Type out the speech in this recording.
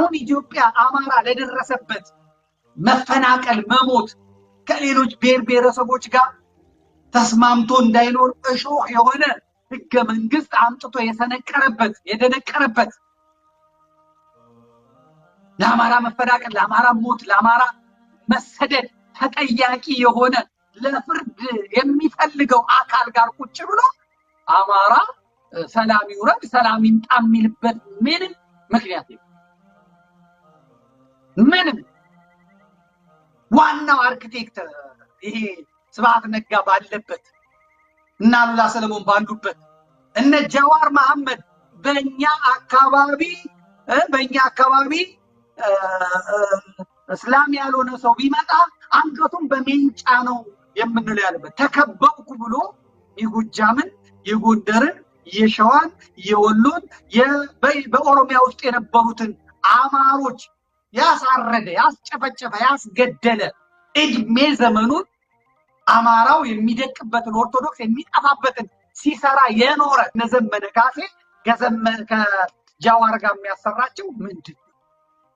አሁን ኢትዮጵያ አማራ ለደረሰበት መፈናቀል መሞት ከሌሎች ብሔር ብሔረሰቦች ጋር ተስማምቶ እንዳይኖር እሾህ የሆነ ህገ መንግስት አምጥቶ የደነቀረበት ለአማራ መፈናቀል ለአማራ ሞት ለአማራ መሰደድ ተጠያቂ የሆነ ለፍርድ የሚፈልገው አካል ጋር ቁጭ ብሎ አማራ ሰላም ይውረድ ሰላም ይምጣ የሚልበት ምንም ምክንያት የለም። ምንም ዋናው አርክቴክት ይሄ ስብሐት ነጋ ባለበት እና ሉላ ሰለሞን ባሉበት እነ ጃዋር መሐመድ በእኛ አካባቢ እስላም ያልሆነ ሰው ቢመጣ አንገቱን በሜንጫ ነው የምንለው ያለበት ተከበብኩ ብሎ የጎጃምን የጎንደርን የሸዋን የወሎን በኦሮሚያ ውስጥ የነበሩትን አማሮች ያሳረደ ያስጨፈጨፈ ያስገደለ እድሜ ዘመኑን አማራው የሚደቅበትን ኦርቶዶክስ የሚጠፋበትን ሲሰራ የኖረ ነዘመነ ካሴ ከጃዋር ጋር የሚያሰራቸው ምንድን